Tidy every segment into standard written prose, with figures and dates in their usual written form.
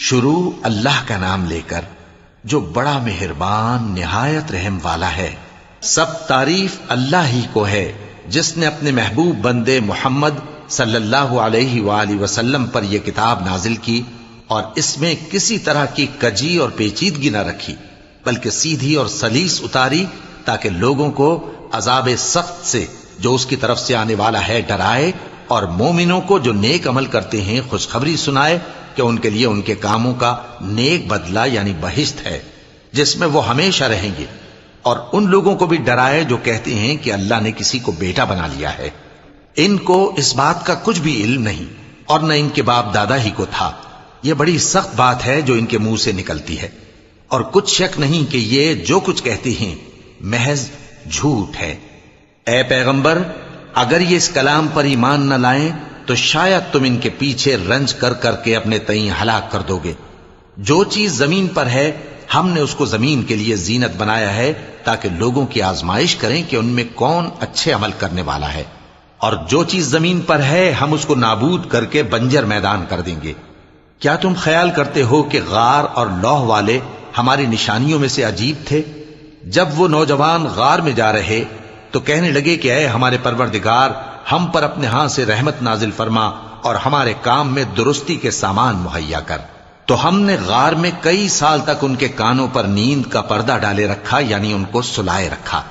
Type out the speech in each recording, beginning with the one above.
شروع اللہ کا نام لے کر جو بڑا مہربان نہایت رحم والا ہے۔ سب تعریف اللہ ہی کو ہے جس نے اپنے محبوب بندے محمد صلی اللہ علیہ وآلہ وسلم پر یہ کتاب نازل کی اور اس میں کسی طرح کی کجی اور پیچیدگی نہ رکھی، بلکہ سیدھی اور سلیس اتاری تاکہ لوگوں کو عذاب سخت سے جو اس کی طرف سے آنے والا ہے ڈرائے، اور مومنوں کو جو نیک عمل کرتے ہیں خوشخبری سنائے کہ ان کے لیے ان کے کاموں کا نیک بدلہ یعنی بہشت ہے جس میں وہ ہمیشہ رہیں گے، اور ان لوگوں کو بھی ڈرائے جو کہتے ہیں کہ اللہ نے کسی کو بیٹا بنا لیا ہے۔ ان کو اس بات کا کچھ بھی علم نہیں اور نہ ان کے باپ دادا ہی کو تھا۔ یہ بڑی سخت بات ہے جو ان کے منہ سے نکلتی ہے، اور کچھ شک نہیں کہ یہ جو کچھ کہتے ہیں محض جھوٹ ہے۔ اے پیغمبر، اگر یہ اس کلام پر ایمان نہ لائیں تو شاید تم ان کے پیچھے رنج کر کر کے اپنے تئیں ہلاک کر دو گے۔ جو چیز زمین پر ہے ہم نے اس کو زمین کے لیے زینت بنایا ہے تاکہ لوگوں کی آزمائش کریں کہ ان میں کون اچھے عمل کرنے والا ہے، اور جو چیز زمین پر ہے ہم اس کو نابود کر کے بنجر میدان کر دیں گے۔ کیا تم خیال کرتے ہو کہ غار اور لوح والے ہماری نشانیوں میں سے عجیب تھے؟ جب وہ نوجوان غار میں جا رہے تو کہنے لگے کہ اے ہمارے پروردگار، ہم پر اپنے ہاں سے رحمت نازل فرما اور ہمارے کام میں درستی کے سامان مہیا کر۔ تو ہم نے غار میں کئی سال تک ان کے کانوں پر نیند کا پردہ ڈالے رکھا، یعنی ان کو سلائے رکھا،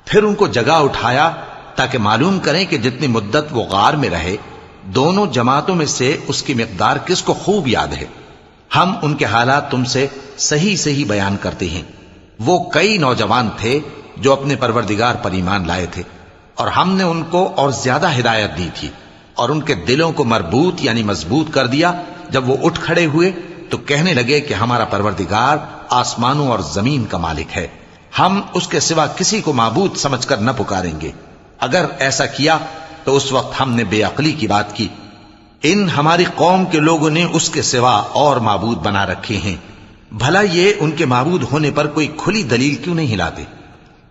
پھر ان کو جگا اٹھایا تاکہ معلوم کریں کہ جتنی مدت وہ غار میں رہے دونوں جماعتوں میں سے اس کی مقدار کس کو خوب یاد ہے۔ ہم ان کے حالات تم سے صحیح صحیح بیان کرتے ہیں۔ وہ کئی نوجوان تھے جو اپنے پروردگار پر ایمان لائے تھے، اور ہم نے ان کو اور زیادہ ہدایت دی تھی، اور ان کے دلوں کو مربوط یعنی مضبوط کر دیا۔ جب وہ اٹھ کھڑے ہوئے تو کہنے لگے کہ ہمارا پروردگار آسمانوں اور زمین کا مالک ہے، ہم اس کے سوا کسی کو معبود سمجھ کر نہ پکاریں گے۔ اگر ایسا کیا تو اس وقت ہم نے بے عقلی کی بات کی۔ ان ہماری قوم کے لوگوں نے اس کے سوا اور معبود بنا رکھے ہیں، بھلا یہ ان کے معبود ہونے پر کوئی کھلی دلیل کیوں نہیں لاتے؟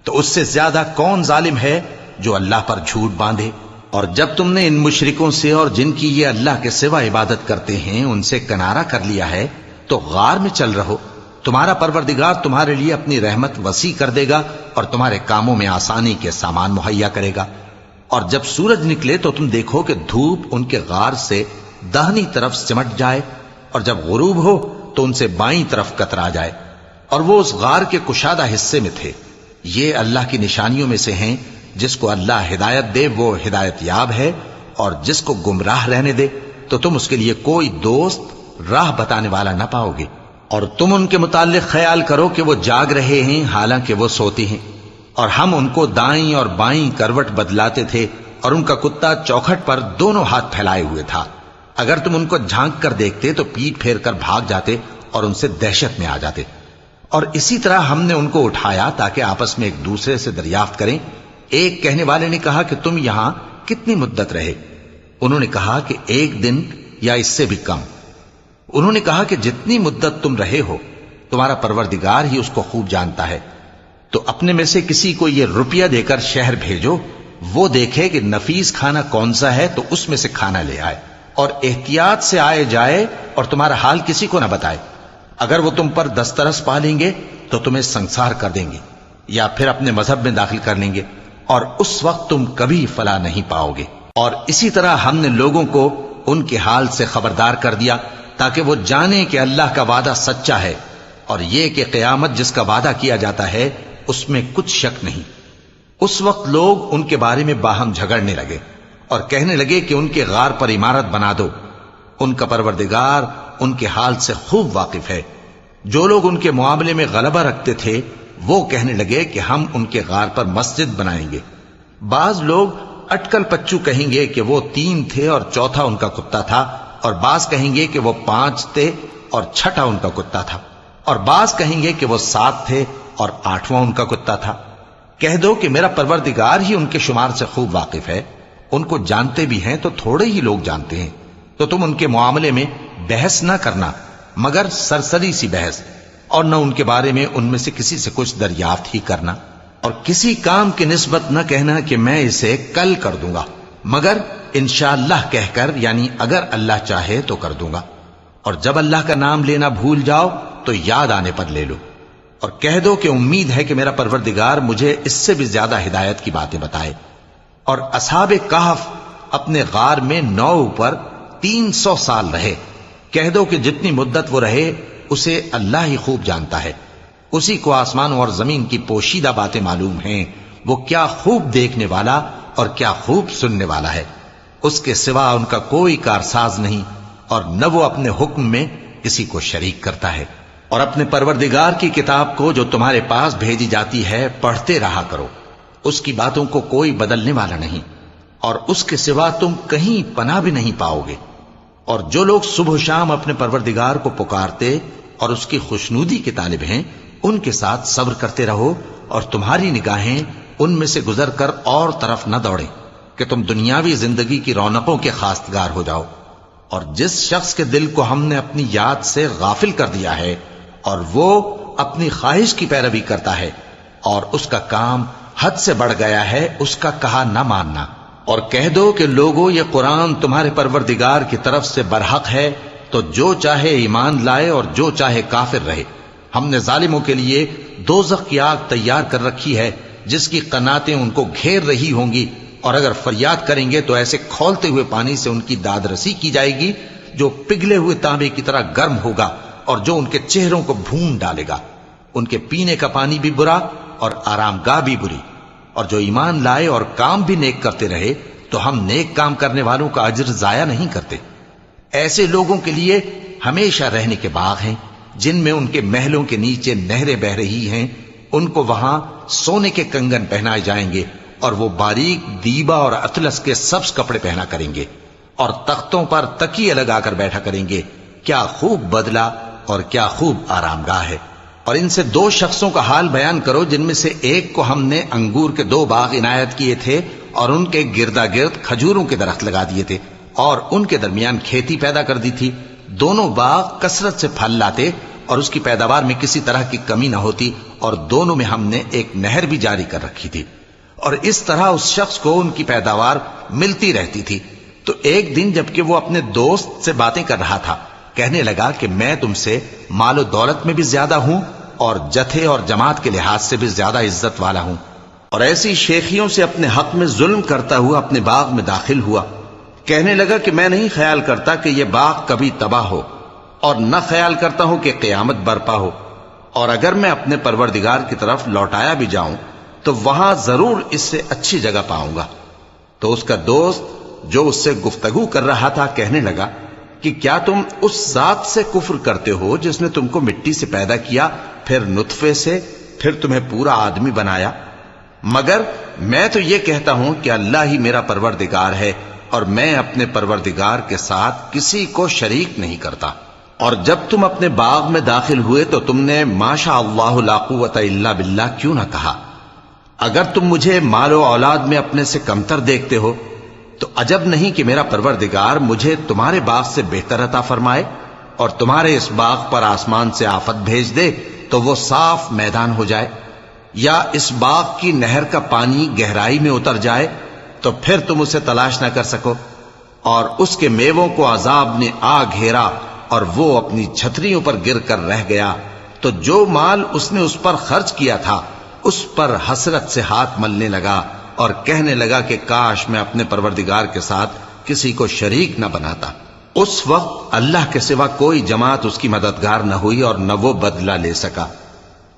تو اس سے زیادہ کون ظالم ہے جو اللہ پر جھوٹ باندھے؟ اور جب تم نے ان مشرکوں سے اور جن کی یہ اللہ کے سوا عبادت کرتے ہیں ان سے کنارہ کر لیا ہے تو غار میں چل رہو، تمہارا پروردگار تمہارے لیے اپنی رحمت وسیع کر دے گا اور تمہارے کاموں میں آسانی کے سامان مہیا کرے گا۔ اور جب سورج نکلے تو تم دیکھو کہ دھوپ ان کے غار سے داہنی طرف سمٹ جائے، اور جب غروب ہو تو ان سے بائیں طرف کترا جائے، اور وہ اس غار کے کشادہ حصے میں تھے۔ یہ اللہ کی نشانیوں میں سے ہیں، جس کو اللہ ہدایت دے وہ ہدایت یاب ہے، اور جس کو گمراہ رہنے دے تو تم اس کے لیے کوئی دوست راہ بتانے والا نہ پاؤ گے۔ اور تم ان کے متعلق خیال کرو کہ وہ جاگ رہے ہیں حالانکہ وہ سوتے ہیں، اور ہم ان کو دائیں اور بائیں کروٹ بدلاتے تھے، اور ان کا کتا چوکھٹ پر دونوں ہاتھ پھیلائے ہوئے تھا۔ اگر تم ان کو جھانک کر دیکھتے تو پیٹ پھیر کر بھاگ جاتے اور ان سے دہشت میں آ جاتے۔ اور اسی طرح ہم نے ان کو اٹھایا تاکہ آپس میں ایک دوسرے سے دریافت کریں۔ ایک کہنے والے نے کہا کہ تم یہاں کتنی مدت رہے؟ انہوں نے کہا کہ 1 دن یا اس سے بھی کم۔ انہوں نے کہا کہ جتنی مدت تم رہے ہو تمہارا پروردگار ہی اس کو خوب جانتا ہے، تو اپنے میں سے کسی کو یہ روپیہ دے کر شہر بھیجو، وہ دیکھے کہ نفیس کھانا کون سا ہے تو اس میں سے کھانا لے آئے، اور احتیاط سے آئے جائے اور تمہارا حال کسی کو نہ بتائے۔ اگر وہ تم پر دسترس پا لیں گے تو تمہیں سنسار کر دیں گے یا پھر اپنے مذہب میں داخل کر لیں گے، اور اس وقت تم کبھی فلاح نہیں پاؤ گے۔ اور اسی طرح ہم نے لوگوں کو ان کے حال سے خبردار کر دیا تاکہ وہ جانیں کہ اللہ کا وعدہ سچا ہے، اور یہ کہ قیامت جس کا وعدہ کیا جاتا ہے اس میں کچھ شک نہیں۔ اس وقت لوگ ان کے بارے میں باہم جھگڑنے لگے اور کہنے لگے کہ ان کے غار پر عمارت بنا دو۔ ان کا پروردگار ان کے حال سے خوب واقف ہے۔ جو لوگ ان کے معاملے میں غلبہ رکھتے تھے وہ کہنے لگے کہ ہم ان کے غار پر مسجد بنائیں گے۔ بعض لوگ اٹکل پچو کہیں گے کہ وہ 3 تھے اور چوتھا ان کا کتا تھا، اور بعض کہیں گے کہ وہ 5 تھے اور چھٹا ان کا کتا تھا، اور بعض کہیں گے کہ وہ 7 تھے اور 8واں ان کا کتا تھا۔ کہہ دو کہ میرا پروردگار ہی ان کے شمار سے خوب واقف ہے، ان کو جانتے بھی ہیں تو تھوڑے ہی لوگ جانتے ہیں۔ تو تم ان کے معاملے میں بحث نہ کرنا مگر سرسری سی بحث، اور نہ ان کے بارے میں ان میں سے کسی سے کچھ دریافت ہی کرنا، اور کسی کام کی نسبت نہ کہنا کہ میں اسے کل کر دوں گا، مگر انشاءاللہ کہہ کر، یعنی اگر اللہ چاہے تو کر دوں گا۔ اور جب اللہ کا نام لینا بھول جاؤ تو یاد آنے پر لے لو، اور کہہ دو کہ امید ہے کہ میرا پروردگار مجھے اس سے بھی زیادہ ہدایت کی باتیں بتائے۔ اور اصحاب کہف اپنے غار میں 9 اوپر 300 سال رہے۔ کہہ دو کہ جتنی مدت وہ رہے اسے اللہ ہی خوب جانتا ہے، اسی کو آسمانوں اور زمین کی پوشیدہ باتیں معلوم ہیں، وہ کیا خوب دیکھنے والا اور کیا خوب سننے والا ہے۔ اس کے سوا ان کا کوئی کارساز نہیں، اور نہ وہ اپنے حکم میں کسی کو شریک کرتا ہے۔ اور اپنے پروردگار کی کتاب کو جو تمہارے پاس بھیجی جاتی ہے پڑھتے رہا کرو، اس کی باتوں کو کوئی بدلنے والا نہیں، اور اس کے سوا تم کہیں پناہ بھی نہیں پاؤ گے۔ اور جو لوگ صبح و شام اپنے پروردگار کو پکارتے اور اس کی خوشنودی کے طالب ہیں، ان کے ساتھ صبر کرتے رہو، اور تمہاری نگاہیں ان میں سے گزر کر اور طرف نہ دوڑیں کہ تم دنیاوی زندگی کی رونقوں کے خواستگار ہو جاؤ۔ اور جس شخص کے دل کو ہم نے اپنی یاد سے غافل کر دیا ہے اور وہ اپنی خواہش کی پیروی کرتا ہے اور اس کا کام حد سے بڑھ گیا ہے، اس کا کہا نہ ماننا۔ اور کہہ دو کہ لوگو یہ قرآن تمہارے پروردگار کی طرف سے برحق ہے، تو جو چاہے ایمان لائے اور جو چاہے کافر رہے۔ ہم نے ظالموں کے لیے دوزخ کی آگ تیار کر رکھی ہے جس کی قناتیں ان کو گھیر رہی ہوں گی، اور اگر فریاد کریں گے تو ایسے کھولتے ہوئے پانی سے ان کی داد رسی کی جائے گی جو پگھلے ہوئے تانبے کی طرح گرم ہوگا، اور جو ان کے چہروں کو بھون ڈالے گا۔ ان کے پینے کا پانی بھی برا اور آرام گاہ بھی بری۔ اور جو ایمان لائے اور کام بھی نیک کرتے رہے تو ہم نیک کام کرنے والوں کا اجر ضائع نہیں کرتے۔ ایسے لوگوں کے لیے ہمیشہ رہنے کے باغ ہیں جن میں ان کے محلوں کے نیچے نہریں بہ رہی ہیں، ان کو وہاں سونے کے کنگن پہنائے جائیں گے، اور وہ باریک دیبا اور اطلس کے سبز کپڑے پہنا کریں گے، اور تختوں پر تکیے لگا کر بیٹھا کریں گے۔ کیا خوب بدلہ اور کیا خوب آرام گاہ ہے۔ اور ان سے 2 شخصوں کا حال بیان کرو جن میں سے ایک کو ہم نے انگور کے 2 باغ عنایت کیے تھے اور ان کے گردا گرد کھجوروں کے درخت لگا دیے تھے، اور ان کے درمیان کھیتی پیدا کر دی تھی۔ دونوں باغ کثرت سے پھل لاتے اور اس کی پیداوار میں کسی طرح کی کمی نہ ہوتی، اور دونوں میں ہم نے ایک نہر بھی جاری کر رکھی تھی، اور اس طرح اس شخص کو ان کی پیداوار ملتی رہتی تھی۔ تو ایک دن جبکہ وہ اپنے دوست سے باتیں کر رہا تھا، کہنے لگا کہ میں تم سے مال و دولت میں بھی زیادہ ہوں اور جتھے اور جماعت کے لحاظ سے بھی زیادہ عزت والا ہوں، اور ایسی شیخیوں سے اپنے حق میں ظلم کرتا ہوا اپنے باغ میں داخل ہوا۔ کہنے لگا کہ میں نہیں خیال کرتا کہ یہ باغ کبھی تباہ ہو، اور نہ خیال کرتا ہوں کہ قیامت برپا ہو، اور اگر میں اپنے پروردگار کی طرف لوٹایا بھی جاؤں تو وہاں ضرور اس سے اچھی جگہ پاؤں گا۔ تو اس کا دوست جو اس سے گفتگو کر رہا تھا کہنے لگا کہ کیا تم اس ذات سے کفر کرتے ہو جس نے تم کو مٹی سے پیدا کیا، پھر نطفے سے، پھر تمہیں پورا آدمی بنایا؟ مگر میں تو یہ کہتا ہوں کہ اللہ ہی میرا پروردگار ہے، اور میں اپنے پروردگار کے ساتھ کسی کو شریک نہیں کرتا۔ اور جب تم اپنے باغ میں داخل ہوئے تو تم نے ما شاء اللہ لا قوت الا باللہ کیوں نہ کہا؟ اگر تم مجھے مال و اولاد میں اپنے سے کمتر دیکھتے ہو تو عجب نہیں کہ میرا پروردگار مجھے تمہارے باغ سے بہتر عطا فرمائے، اور تمہارے اس باغ پر آسمان سے آفت بھیج دے تو وہ صاف میدان ہو جائے، یا اس باغ کی نہر کا پانی گہرائی میں اتر جائے تو پھر تم اسے تلاش نہ کر سکو، اور اس کے میووں کو عذاب نے آ گھیرا اور وہ اپنی چھتریوں پر گر کر رہ گیا، تو جو مال اس نے اس پر خرچ کیا تھا اس پر حسرت سے ہاتھ ملنے لگا اور کہنے لگا کہ کاش میں اپنے پروردگار کے ساتھ کسی کو شریک نہ بناتا۔ اس وقت اللہ کے سوا کوئی جماعت اس کی مددگار نہ ہوئی اور نہ وہ بدلہ لے سکا۔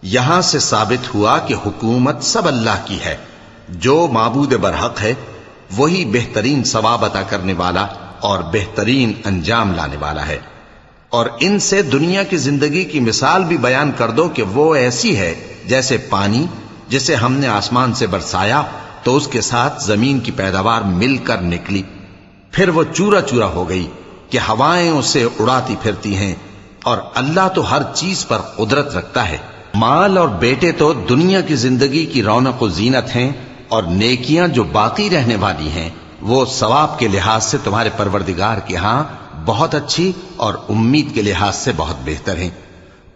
یہاں سے ثابت ہوا کہ حکومت سب اللہ کی ہے، جو معبود برحق ہے وہی بہترین ثواب عطا کرنے والا اور بہترین انجام لانے والا ہے۔ اور ان سے دنیا کی زندگی کی مثال بھی بیان کر دو کہ وہ ایسی ہے جیسے پانی جسے ہم نے آسمان سے برسایا تو اس کے ساتھ زمین کی پیداوار مل کر نکلی، پھر وہ چورا چورا ہو گئی کہ ہوائیں اسے اڑاتی پھرتی ہیں، اور اللہ تو ہر چیز پر قدرت رکھتا ہے۔ مال اور بیٹے تو دنیا کی زندگی کی رونق و زینت ہیں، اور نیکیاں جو باقی رہنے والی ہیں وہ ثواب کے لحاظ سے تمہارے پروردگار کے ہاں بہت اچھی اور امید کے لحاظ سے بہت بہتر ہیں۔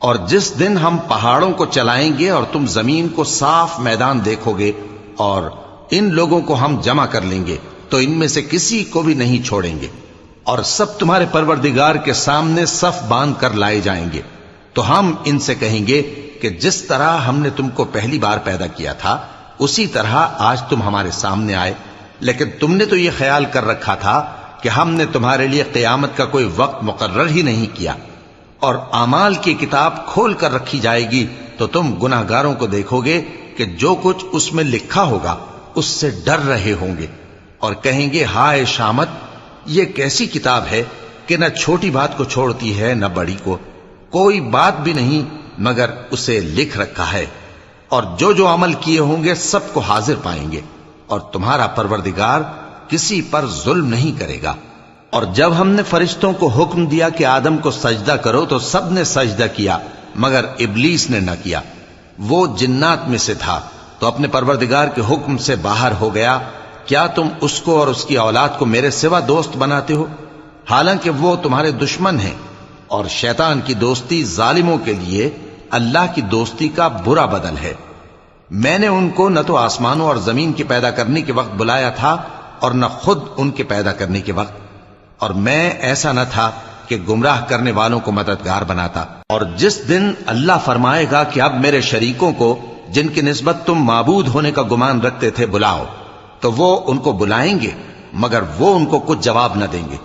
اور جس دن ہم پہاڑوں کو چلائیں گے اور تم زمین کو صاف میدان دیکھو گے، اور ان لوگوں کو ہم جمع کر لیں گے تو ان میں سے کسی کو بھی نہیں چھوڑیں گے، اور سب تمہارے پروردگار کے سامنے صف باندھ کر لائے جائیں گے، تو ہم ان سے کہیں گے کہ جس طرح ہم نے تم کو پہلی بار پیدا کیا تھا اسی طرح آج تم ہمارے سامنے آئے، لیکن تم نے تو یہ خیال کر رکھا تھا کہ ہم نے تمہارے لیے قیامت کا کوئی وقت مقرر ہی نہیں کیا، اور اعمال کی کتاب کھول کر رکھی جائے گی تو تم گناہگاروں کو دیکھو گے کہ جو کچھ اس میں لکھا ہوگا اس سے ڈر رہے ہوں گے، اور کہیں گے ہائے شامت، یہ کیسی کتاب ہے کہ نہ چھوٹی بات کو چھوڑتی ہے نہ بڑی کو، کوئی بات بھی نہیں مگر اسے لکھ رکھا ہے، اور جو جو عمل کیے ہوں گے سب کو حاضر پائیں گے، اور تمہارا پروردگار کسی پر ظلم نہیں کرے گا۔ اور جب ہم نے فرشتوں کو حکم دیا کہ آدم کو سجدہ کرو تو سب نے سجدہ کیا مگر ابلیس نے نہ کیا، وہ جنات میں سے تھا تو اپنے پروردگار کے حکم سے باہر ہو گیا۔ کیا تم اس کو اور اس کی اولاد کو میرے سوا دوست بناتے ہو، حالانکہ وہ تمہارے دشمن ہیں، اور شیطان کی دوستی ظالموں کے لیے اللہ کی دوستی کا برا بدل ہے۔ میں نے ان کو نہ تو آسمانوں اور زمین کے پیدا کرنے کے وقت بلایا تھا اور نہ خود ان کے پیدا کرنے کے وقت، اور میں ایسا نہ تھا کہ گمراہ کرنے والوں کو مددگار بناتا۔ اور جس دن اللہ فرمائے گا کہ اب میرے شریکوں کو جن کی نسبت تم معبود ہونے کا گمان رکھتے تھے بلاؤ، تو وہ ان کو بلائیں گے مگر وہ ان کو کچھ جواب نہ دیں گے،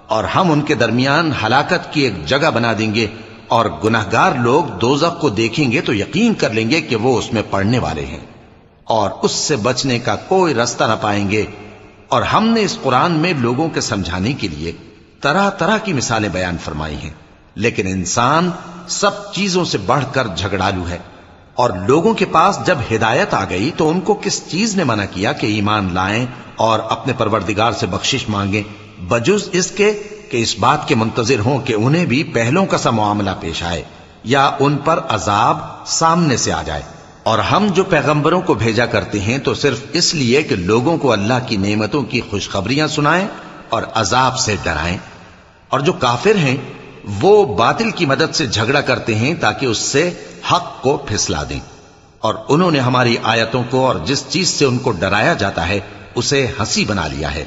اور ہم ان کے درمیان ہلاکت کی ایک جگہ بنا دیں گے، اور گناہگار لوگ دوزخ کو دیکھیں گے تو یقین کر لیں گے کہ وہ اس میں پڑنے والے ہیں، اور اس سے بچنے کا کوئی راستہ نہ پائیں گے۔ اور ہم نے اس قرآن میں لوگوں کے سمجھانے کے لیے طرح طرح کی مثالیں بیان فرمائی ہیں، لیکن انسان سب چیزوں سے بڑھ کر جھگڑالو ہے۔ اور لوگوں کے پاس جب ہدایت آ گئی تو ان کو کس چیز نے منع کیا کہ ایمان لائیں اور اپنے پروردگار سے بخشش مانگیں، بجز اس کے کہ اس بات کے منتظر ہوں کہ انہیں بھی پہلوں کا سا معاملہ پیش آئے یا ان پر عذاب سامنے سے آ جائے۔ اور ہم جو پیغمبروں کو بھیجا کرتے ہیں تو صرف اس لیے کہ لوگوں کو اللہ کی نعمتوں کی خوشخبریاں سنائیں اور عذاب سے ڈرائیں، اور جو کافر ہیں وہ باطل کی مدد سے جھگڑا کرتے ہیں تاکہ اس سے حق کو پھسلا دیں، اور انہوں نے ہماری آیتوں کو اور جس چیز سے ان کو ڈرایا جاتا ہے اسے ہنسی بنا لیا ہے۔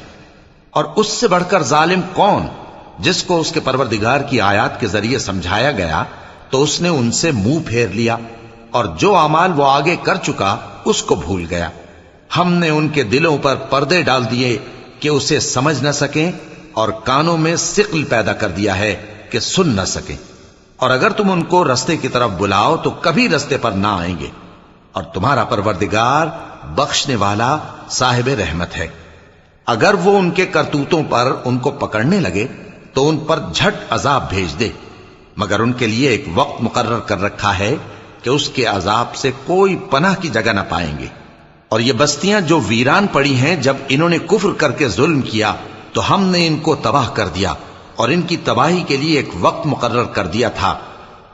اور اس سے بڑھ کر ظالم کون، جس کو اس کے پروردگار کی آیات کے ذریعے سمجھایا گیا تو اس نے ان سے منہ پھیر لیا، اور جو اعمال وہ آگے کر چکا اس کو بھول گیا۔ ہم نے ان کے دلوں پر پردے ڈال دیے کہ اسے سمجھ نہ سکیں، اور کانوں میں ثقل پیدا کر دیا ہے کہ سن نہ سکیں، اور اگر تم ان کو رستے کی طرف بلاؤ تو کبھی رستے پر نہ آئیں گے، اور تمہارا پروردگار بخشنے والا صاحب رحمت ہے۔ اگر وہ ان کے کرتوتوں پر ان کو پکڑنے لگے تو ان پر جھٹ عذاب بھیج دے، مگر ان کے لیے ایک وقت مقرر کر رکھا ہے کہ اس کے عذاب سے کوئی پناہ کی جگہ نہ پائیں گے۔ اور یہ بستیاں جو ویران پڑی ہیں، جب انہوں نے کفر کر کے ظلم کیا تو ہم نے ان کو تباہ کر دیا، اور ان کی تباہی کے لیے ایک وقت مقرر کر دیا تھا۔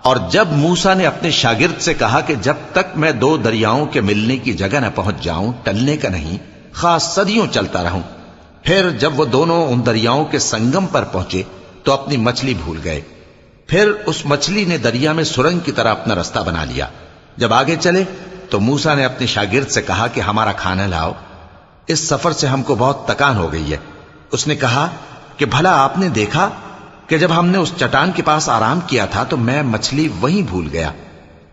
اور جب موسیٰ نے اپنے شاگرد سے کہا کہ جب تک میں دو دریاؤں کے ملنے کی جگہ نہ پہنچ جاؤں ٹلنے کا نہیں، خاص صدیوں چلتا رہوں، پھر جب وہ دونوں ان دریاؤں کے سنگم پر پہنچے تو اپنی مچھلی بھول گئے، پھر اس مچھلی نے دریا میں سرنگ کی طرح اپنا راستہ بنا لیا۔ جب آگے چلے تو موسیٰ نے اپنے شاگرد سے کہا کہ ہمارا کھانا لاؤ، اس سفر سے ہم کو بہت تکان ہو گئی ہے۔ اس نے کہا کہ بھلا آپ نے دیکھا کہ جب ہم نے اس چٹان کے پاس آرام کیا تھا تو میں مچھلی وہیں بھول گیا،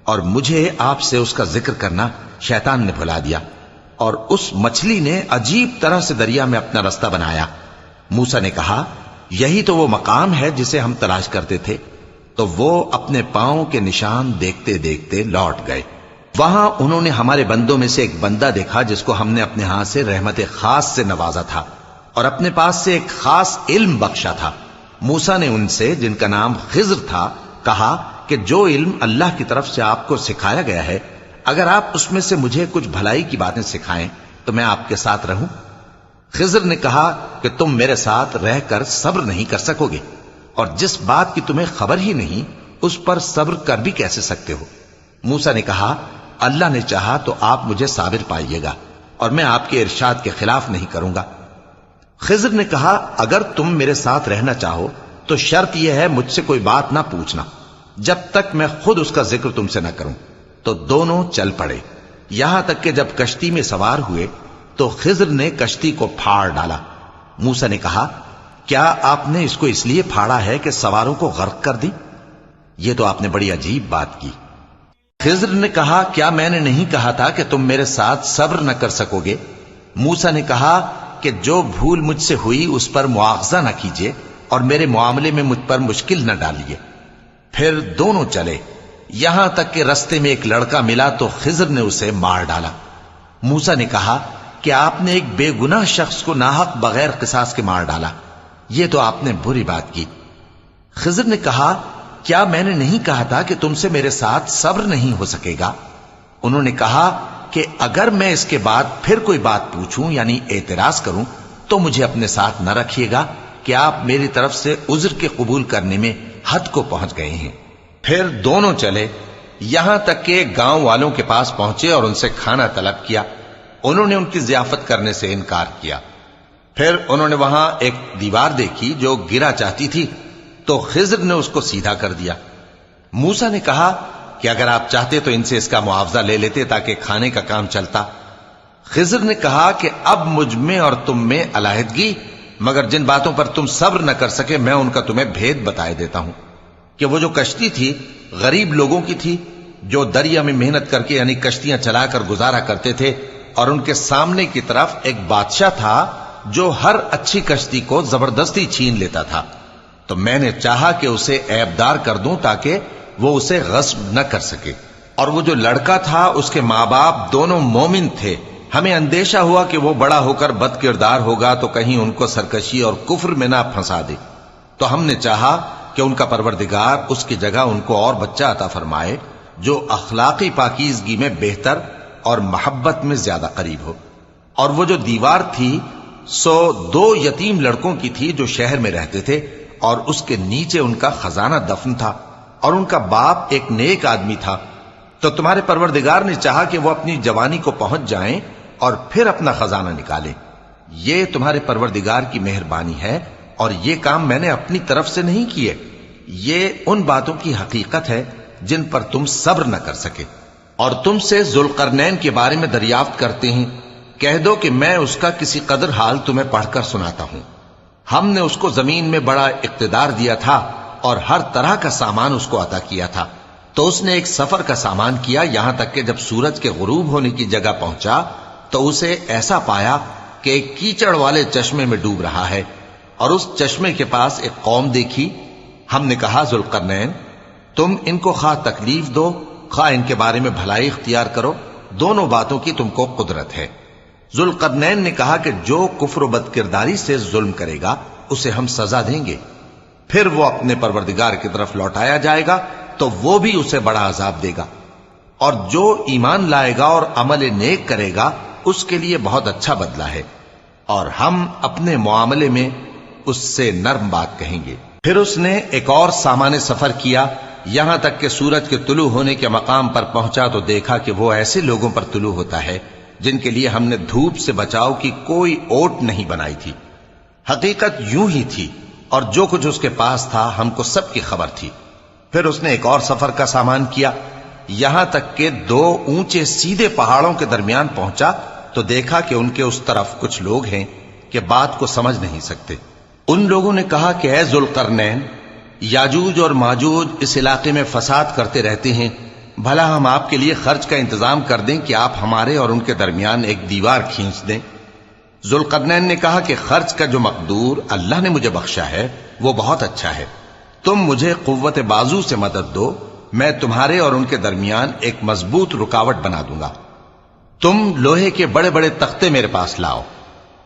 اور مجھے آپ سے اس کا ذکر کرنا شیطان نے بھلا دیا، اور اس مچھلی نے عجیب طرح سے دریا میں اپنا راستہ بنایا۔ موسیٰ نے کہا یہی تو وہ مقام ہے جسے ہم تلاش کرتے تھے، تو وہ اپنے پاؤں کے نشان دیکھتے دیکھتے لوٹ گئے۔ وہاں انہوں نے ہمارے بندوں میں سے ایک بندہ دیکھا جس کو ہم نے اپنے ہاتھ سے رحمت خاص سے نوازا تھا اور اپنے پاس سے ایک خاص علم بخشا تھا۔ موسیٰ نے ان سے جن کا نام خضر تھا کہا کہ جو علم اللہ کی طرف سے آپ کو سکھایا گیا ہے، اگر آپ اس میں سے مجھے کچھ بھلائی کی باتیں سکھائیں تو میں آپ کے ساتھ رہوں۔ خضر نے کہا کہ تم میرے ساتھ رہ کر صبر نہیں کر سکو گے، اور جس بات کی تمہیں خبر ہی نہیں اس پر صبر کر بھی کیسے سکتے ہو؟ موسیٰ نے کہا اللہ نے چاہا تو آپ مجھے صابر پائیے گا، اور میں آپ کے ارشاد کے خلاف نہیں کروں گا۔ خضر نے کہا اگر تم میرے ساتھ رہنا چاہو تو شرط یہ ہے مجھ سے کوئی بات نہ پوچھنا جب تک میں خود اس کا ذکر تم سے نہ کروں۔ تو دونوں چل پڑے، یہاں تک کہ جب کشتی میں سوار ہوئے تو خضر نے کشتی کو پھاڑ ڈالا۔ موسیٰ نے کہا کیا آپ نے اس کو اس لیے پھاڑا ہے کہ سواروں کو غرق کر دی؟ یہ تو آپ نے بڑی عجیب بات کی۔ خضر نے کہا کیا میں نے نہیں کہا تھا کہ تم میرے ساتھ صبر نہ کر سکو گے؟ موسیٰ نے کہا کہ جو بھول مجھ سے ہوئی اس پر مواخذہ نہ کیجیے اور میرے معاملے میں مجھ پر مشکل نہ ڈالیے۔ پھر دونوں چلے، یہاں تک کہ رستے میں ایک لڑکا ملا تو خضر نے اسے مار ڈالا۔ موسیٰ نے کہا کہ آپ نے ایک بے گناہ شخص کو ناحق بغیر قصاص کے مار ڈالا، یہ تو آپ نے بری بات کی۔ خضر نے کہا کیا میں نے نہیں کہا تھا کہ تم سے میرے ساتھ صبر نہیں ہو سکے گا؟ انہوں نے کہا کہ اگر میں اس کے بعد پھر کوئی بات پوچھوں یعنی اعتراض کروں تو مجھے اپنے ساتھ نہ رکھیے گا کہ آپ میری طرف سے عذر کے قبول کرنے میں حد کو پہنچ گئے ہیں۔ پھر دونوں چلے، یہاں تک کہ گاؤں والوں کے پاس پہنچے اور ان سے کھانا طلب کیا۔ انہوں نے ان کی ضیافت کرنے سے انکار کیا۔ پھر انہوں نے وہاں ایک دیوار دیکھی جو گرا چاہتی تھی تو خضر نے اس کو سیدھا کر دیا۔ موسیٰ نے کہا کہ اگر آپ چاہتے تو ان سے اس کا معاوضہ لے لیتے تاکہ کھانے کا کام چلتا۔ خضر نے کہا کہ اب مجھ میں اور تم میں علیحدگی، مگر جن باتوں پر تم صبر نہ کر سکے میں ان کا تمہیں بھید بتائے دیتا ہوں کہ وہ جو کشتی تھی غریب لوگوں کی تھی جو دریا میں محنت کر کے یعنی کشتیاں چلا کر گزارا کرتے تھے، اور ان کے سامنے کی طرف ایک بادشاہ تھا جو ہر اچھی کشتی کو زبردستی چھین لیتا تھا، تو میں نے چاہا کہ اسے عیبدار کر دوں تاکہ وہ اسے غصب نہ کر سکے۔ اور وہ جو لڑکا تھا اس کے ماں باپ دونوں مومن تھے، ہمیں اندیشہ ہوا کہ وہ بڑا ہو کر بد کردار ہوگا تو کہیں ان کو سرکشی اور کفر میں نہ پھنسا دے، تو ہم نے چاہا کہ ان کا پروردگار اس کی جگہ ان کو اور بچہ عطا فرمائے جو اخلاقی پاکیزگی میں بہتر اور محبت میں زیادہ قریب ہو۔ اور وہ جو دیوار تھی سو 2 یتیم لڑکوں کی تھی جو شہر میں رہتے تھے، اور اس کے نیچے ان کا خزانہ دفن تھا، اور ان کا باپ ایک نیک آدمی تھا۔ تو تمہارے پروردگار نے چاہا کہ وہ اپنی جوانی کو پہنچ جائیں اور پھر اپنا خزانہ نکالیں۔ یہ تمہارے پروردگار کی مہربانی ہے، اور یہ کام میں نے اپنی طرف سے نہیں کیے، یہ ان باتوں کی حقیقت ہے جن پر تم صبر نہ کر سکے۔ اور تم سے ذوالقرنین کے بارے میں دریافت کرتے ہیں، کہہ دو کہ میں اس کا کسی قدر حال تمہیں پڑھ کر سناتا ہوں۔ ہم نے اس کو زمین میں بڑا اقتدار دیا تھا اور ہر طرح کا سامان اس کو عطا کیا تھا، تو اس نے ایک سفر کا سامان کیا، یہاں تک کہ جب سورج کے غروب ہونے کی جگہ پہنچا تو اسے ایسا پایا کہ ایک کیچڑ والے چشمے میں ڈوب رہا ہے، اور اس چشمے کے پاس ایک قوم دیکھی۔ ہم نے کہا ذوالقرنین تم ان کو خواہ تکلیف دو خواہ ان کے بارے میں بھلائی اختیار کرو، دونوں باتوں کی تم کو قدرت ہے۔ ذوالقرنین نے کہا کہ جو کفر و بد کرداری سے ظلم کرے گا اسے ہم سزا دیں گے، پھر وہ اپنے پروردگار کی طرف لوٹایا جائے گا تو وہ بھی اسے بڑا عذاب دے گا، اور جو ایمان لائے گا اور عمل نیک کرے گا اس کے لیے بہت اچھا بدلہ ہے، اور ہم اپنے معاملے میں اس سے نرم بات کہیں گے۔ پھر اس نے ایک اور سامان سفر کیا، یہاں تک کہ سورج کے طلوع ہونے کے مقام پر پہنچا تو دیکھا کہ وہ ایسے لوگوں پر طلوع ہوتا ہے جن کے لیے ہم نے دھوپ سے بچاؤ کی کوئی اوٹ نہیں بنائی تھی۔ حقیقت یوں ہی تھی، اور جو کچھ اس کے پاس تھا ہم کو سب کی خبر تھی۔ پھر اس نے ایک اور سفر کا سامان کیا، یہاں تک کہ 2 اونچے سیدھے پہاڑوں کے درمیان پہنچا تو دیکھا کہ ان کے اس طرف کچھ لوگ ہیں کہ بات کو سمجھ نہیں سکتے۔ ان لوگوں نے کہا کہ اے ذوالقرنین، یاجوج اور ماجوج اس علاقے میں فساد کرتے رہتے ہیں، بھلا ہم آپ کے لیے خرچ کا انتظام کر دیں کہ آپ ہمارے اور ان کے درمیان ایک دیوار کھینچ دیں۔ ذوالقرنین نے کہا کہ خرچ کا جو مقدور اللہ نے مجھے بخشا ہے وہ بہت اچھا ہے، تم مجھے قوت بازو سے مدد دو، میں تمہارے اور ان کے درمیان ایک مضبوط رکاوٹ بنا دوں گا۔ تم لوہے کے بڑے بڑے تختے میرے پاس لاؤ۔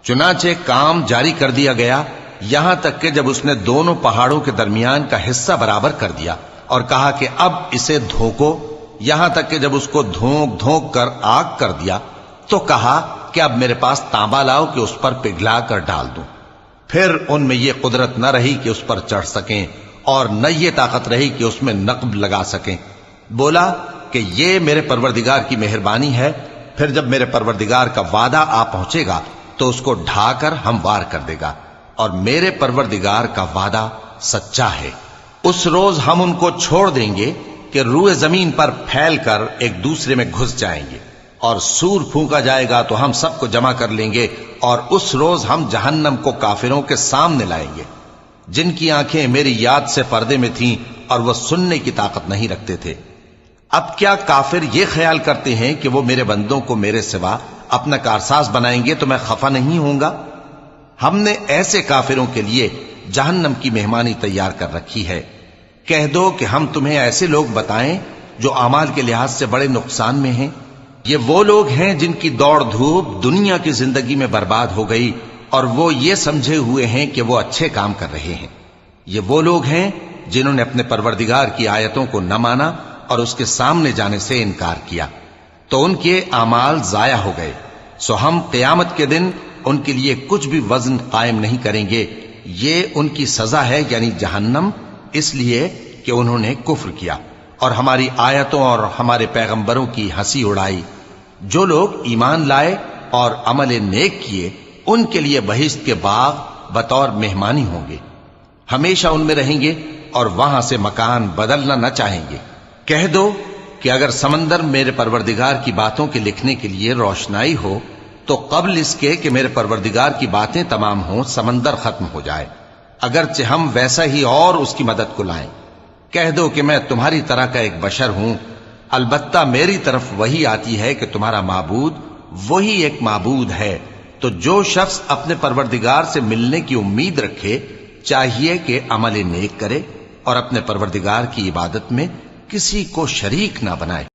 چنانچہ کام جاری کر دیا گیا، یہاں تک کہ جب اس نے دونوں پہاڑوں کے درمیان کا حصہ برابر کر دیا اور کہا کہ اب اسے دھوکو، یہاں تک کہ جب اس کو دھونک دھونک کر آگ کر دیا تو کہا کہ اب میرے پاس تانبا لاؤ کہ اس پر پگھلا کر ڈال دوں۔ پھر ان میں یہ قدرت نہ رہی کہ اس پر چڑھ سکیں، اور نہ یہ طاقت رہی کہ اس میں نقب لگا سکیں۔ بولا کہ یہ میرے پروردگار کی مہربانی ہے، پھر جب میرے پروردگار کا وعدہ آ پہنچے گا تو اس کو ڈھا کر ہموار کر دے گا، اور میرے پروردگار کا وعدہ سچا ہے۔ اس روز ہم ان کو چھوڑ دیں گے کہ روئے زمین پر پھیل کر ایک دوسرے میں گھس جائیں گے، اور سور پھونکا جائے گا تو ہم سب کو جمع کر لیں گے، اور اس روز ہم جہنم کو کافروں کے سامنے لائیں گے، جن کی آنکھیں میری یاد سے پردے میں تھیں اور وہ سننے کی طاقت نہیں رکھتے تھے۔ اب کیا کافر یہ خیال کرتے ہیں کہ وہ میرے بندوں کو میرے سوا اپنا کارساز بنائیں گے تو میں خفا نہیں ہوں گا؟ ہم نے ایسے کافروں کے لیے جہنم کی مہمانی تیار کر رکھی ہے۔ کہہ دو کہ ہم تمہیں ایسے لوگ بتائیں جو اعمال کے لحاظ سے بڑے نقصان میں ہیں۔ یہ وہ لوگ ہیں جن کی دوڑ دھوپ دنیا کی زندگی میں برباد ہو گئی، اور وہ یہ سمجھے ہوئے ہیں کہ وہ اچھے کام کر رہے ہیں۔ یہ وہ لوگ ہیں جنہوں نے اپنے پروردگار کی آیتوں کو نہ مانا اور اس کے سامنے جانے سے انکار کیا، تو ان کے اعمال ضائع ہو گئے۔ سو ہم قیامت کے دن ان کے لیے کچھ بھی وزن قائم نہیں کریں گے۔ یہ ان کی سزا ہے، یعنی جہنم، اس لیے کہ انہوں نے کفر کیا اور ہماری آیتوں اور ہمارے پیغمبروں کی ہنسی اڑائی۔ جو لوگ ایمان لائے اور عمل نیک کیے، ان کے لیے بہشت کے باغ بطور مہمانی ہوں گے، ہمیشہ ان میں رہیں گے اور وہاں سے مکان بدلنا نہ چاہیں گے۔ کہہ دو کہ اگر سمندر میرے پروردگار کی باتوں کے لکھنے کے لیے روشنائی ہو تو قبل اس کے کہ میرے پروردگار کی باتیں تمام ہوں سمندر ختم ہو جائے، اگرچہ ہم ویسا ہی اور اس کی مدد کو لائیں۔ کہہ دو کہ میں تمہاری طرح کا ایک بشر ہوں، البتہ میری طرف وہی آتی ہے کہ تمہارا معبود وہی ایک معبود ہے۔ تو جو شخص اپنے پروردگار سے ملنے کی امید رکھے چاہیے کہ عمل نیک کرے اور اپنے پروردگار کی عبادت میں کسی کو شریک نہ بنائے۔